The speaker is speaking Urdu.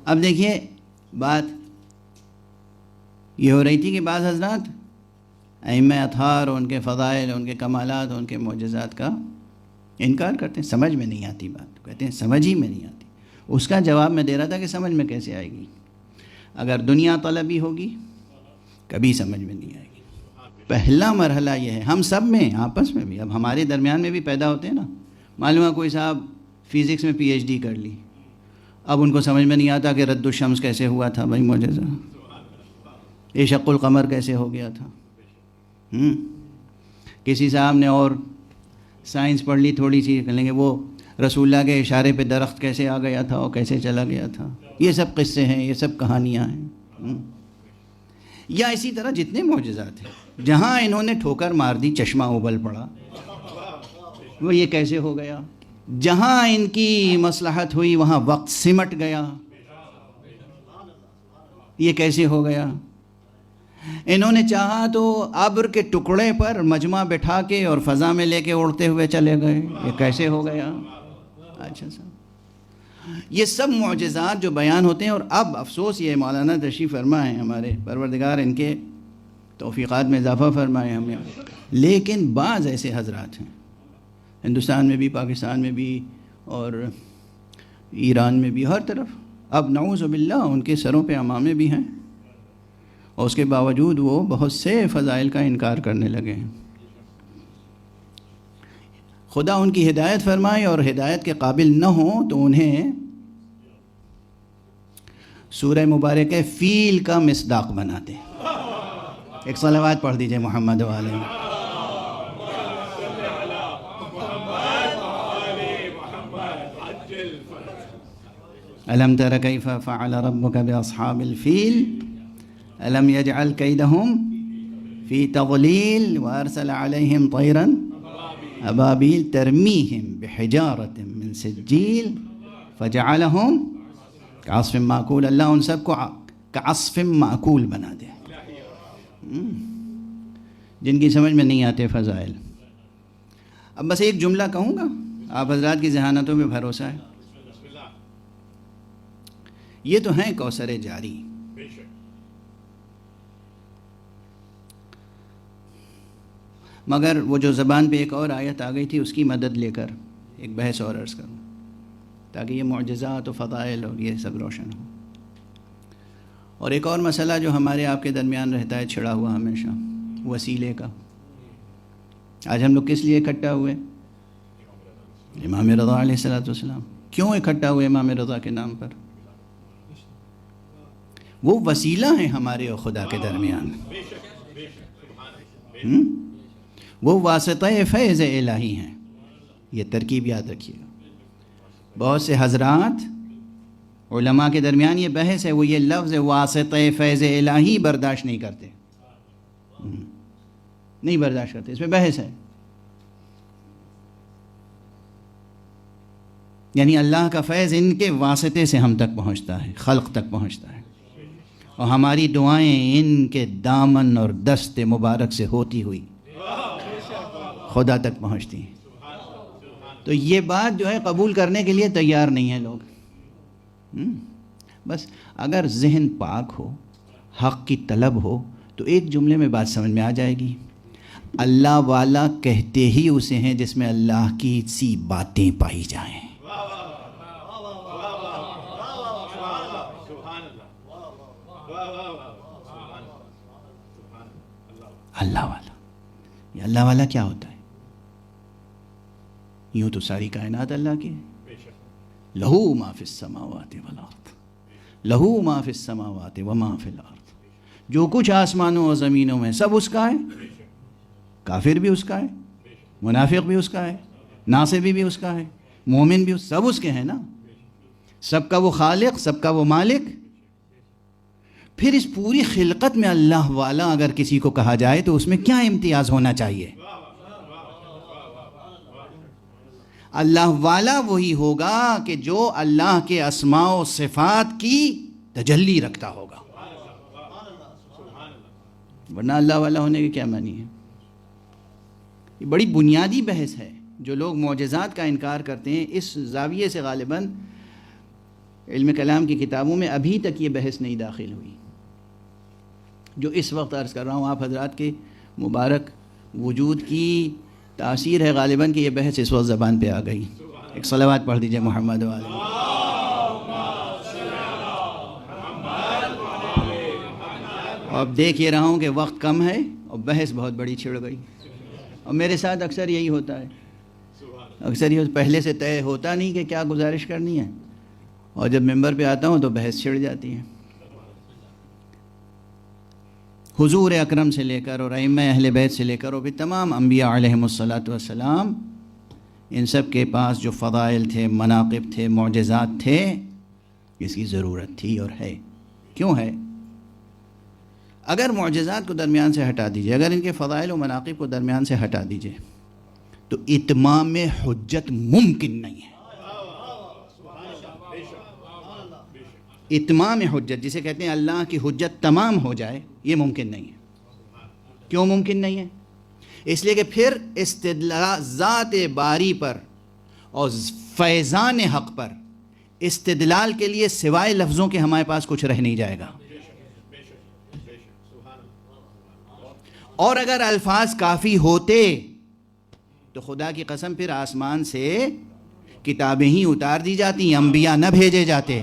اب دیکھیے بات یہ ہو رہی تھی کہ بعض حضرات ائمہ اطہار اور ان کے فضائل، ان کے کمالات، ان کے معجزات کا انکار کرتے ہیں، سمجھ میں نہیں آتی بات، کہتے ہیں سمجھ ہی میں نہیں آتی۔ اس کا جواب میں دے رہا تھا کہ سمجھ میں کیسے آئے گی؟ اگر دنیا طلبی ہوگی کبھی سمجھ میں نہیں آئے گی۔ پہلا مرحلہ یہ ہے، ہم سب میں آپس میں بھی، اب ہمارے درمیان میں بھی پیدا ہوتے ہیں نا، معلوم ہے کوئی صاحب فزکس میں پی ایچ ڈی کر لی، اب ان کو سمجھ میں نہیں آتا کہ رد الشمس کیسے ہوا تھا، بھائی معجزہ، یہ شق القمر کیسے ہو گیا تھا۔ کسی صاحب نے اور سائنس پڑھ لی تھوڑی سی، کہہ لیں گے وہ رسول اللہ کے اشارے پہ درخت کیسے آ گیا تھا اور کیسے چلا گیا تھا۔ یہ سب قصے ہیں، یہ سب کہانیاں ہیں۔ یا اسی طرح جتنے معجزات ہیں، جہاں انہوں نے ٹھوکر مار دی چشمہ ابل پڑا، وہ یہ کیسے ہو گیا؟ جہاں ان کی مصلحت ہوئی وہاں وقت سمٹ گیا، یہ کیسے ہو گیا؟ انہوں نے چاہا تو ابر کے ٹکڑے پر مجمع بٹھا کے اور فضا میں لے کے اڑتے ہوئے چلے گئے، یہ کیسے ہو گیا؟ اچھا صاحب، یہ سب معجزات جو بیان ہوتے ہیں، اور اب افسوس یہ مولانا تشریف فرما ہے، ہمارے پروردگار ان کے توفیقات میں اضافہ فرمائے ہمیں، لیکن بعض ایسے حضرات ہیں ہندوستان میں بھی، پاکستان میں بھی، اور ایران میں بھی، ہر طرف، اب نعوذ باللہ ان کے سروں پہ عمامے بھی ہیں، اور اس کے باوجود وہ بہت سے فضائل کا انکار کرنے لگے ہیں۔ خدا ان کی ہدایت فرمائے، اور ہدایت کے قابل نہ ہوں تو انہیں سورہ مبارکہ فیل کا مصداق بنا دے۔ ایک صلوات پڑھ دیجئے محمد والے۔ الم تر کیف فعل ربک باصحاب الفیل الم یجعل کیدہم فی تضلیل وارسل علیہم طیرا ابابیل ترمیہم بحجارۃ من سجیل فجعلہم کعصف مأکول۔ اللہ ان سب کو کعصف مأکول بنا دے، جن کی سمجھ میں نہیں آتے فضائل۔ اب بس ایک جملہ کہوں گا، آپ حضرات کی ذہانتوں میں بھروسہ ہے۔ یہ تو ہیں کوثر جاری، مگر وہ جو زبان پہ ایک اور آیت آ گئی تھی، اس کی مدد لے کر ایک بحث اور عرض کروں تاکہ یہ معجزات و فضائل اور یہ سب روشن ہو۔ اور ایک اور مسئلہ جو ہمارے آپ کے درمیان رہتا ہے چھڑا ہوا ہمیشہ، وسیلے کا۔ آج ہم لوگ کس لیے اکٹھا ہوئے؟ امام رضا علیہ السلام۔ کیوں اکٹھا ہوئے امام رضا کے نام پر؟ وہ وسیلہ ہیں ہمارے اور خدا کے درمیان، وہ واسطہ فیض الہی ہیں۔ یہ ترکیب یاد رکھیے گا۔ بہت سے حضرات علماء کے درمیان یہ بحث ہے، وہ یہ لفظ واسطہ فیض الہی برداشت نہیں کرتے، نہیں برداشت کرتے، اس میں بحث ہے۔ یعنی اللہ کا فیض ان کے واسطے سے ہم تک پہنچتا ہے، خلق تک پہنچتا ہے، اور ہماری دعائیں ان کے دامن اور دست مبارک سے ہوتی ہوئی خدا تک پہنچتی ہیں۔ تو یہ بات جو ہے قبول کرنے کے لیے تیار نہیں ہیں لوگ۔ بس اگر ذہن پاک ہو، حق کی طلب ہو، تو ایک جملے میں بات سمجھ میں آ جائے گی۔ اللہ والا کہتے ہی اسے ہیں جس میں اللہ کی سی باتیں پائی جائیں۔ اللہ والا، یہ اللہ والا کیا ہوتا ہے؟ یوں تو ساری کائنات اللہ کی ہے۔ لہو ما فی السماوات والارض، لہو ما فی السماوات وما فی الارض، جو کچھ آسمانوں اور زمینوں میں سب اس کا ہے۔ کافر بھی اس کا ہے، منافق بھی اس کا ہے، ناصبی بھی اس کا ہے، مومن بھی، سب اس کے ہیں نا۔ سب کا وہ خالق، سب کا وہ مالک۔ پھر اس پوری خلقت میں اللہ والا اگر کسی کو کہا جائے تو اس میں کیا امتیاز ہونا چاہیے؟ اللہ والا وہی ہوگا کہ جو اللہ کے اسماء و صفات کی تجلی رکھتا ہوگا، ورنہ اللہ والا ہونے کے کیا معنی ہے؟ یہ بڑی بنیادی بحث ہے۔ جو لوگ معجزات کا انکار کرتے ہیں، اس زاویے سے غالباً علم کلام کی کتابوں میں ابھی تک یہ بحث نہیں داخل ہوئی. جو اس وقت عرض کر رہا ہوں آپ حضرات کے مبارک وجود کی تاثیر ہے غالباً کہ یہ بحث اس وقت زبان پہ آ گئی. ایک صلوات پڑھ دیجئے محمد والے. اب دیکھ یہ رہا ہوں کہ وقت کم ہے اور بحث بہت بڑی چھڑ گئی. اور میرے ساتھ اکثر یہی ہوتا ہے، اکثر یہ پہلے سے طے ہوتا نہیں کہ کیا گزارش کرنی ہے، اور جب ممبر پہ آتا ہوں تو بحث چھڑ جاتی ہے. حضور اکرم سے لے کر اور ائمہ اہل بیت سے لے کر اور بھی تمام انبیاء علیہم الصلاۃ والسلام، ان سب کے پاس جو فضائل تھے، مناقب تھے، معجزات تھے، اس کی ضرورت تھی اور ہے. کیوں ہے؟ اگر معجزات کو درمیان سے ہٹا دیجئے، اگر ان کے فضائل و مناقب کو درمیان سے ہٹا دیجئے تو اتمام حجت ممکن نہیں ہے. اتمام حجت جسے کہتے ہیں اللہ کی حجت تمام ہو جائے، یہ ممکن نہیں ہے. کیوں ممکن نہیں ہے؟ اس لیے کہ پھر استدلال ذات باری پر اور فیضان حق پر استدلال کے لیے سوائے لفظوں کے ہمارے پاس کچھ رہ نہیں جائے گا. اور اگر الفاظ کافی ہوتے تو خدا کی قسم پھر آسمان سے کتابیں ہی اتار دی جاتی، انبیاء نہ بھیجے جاتے.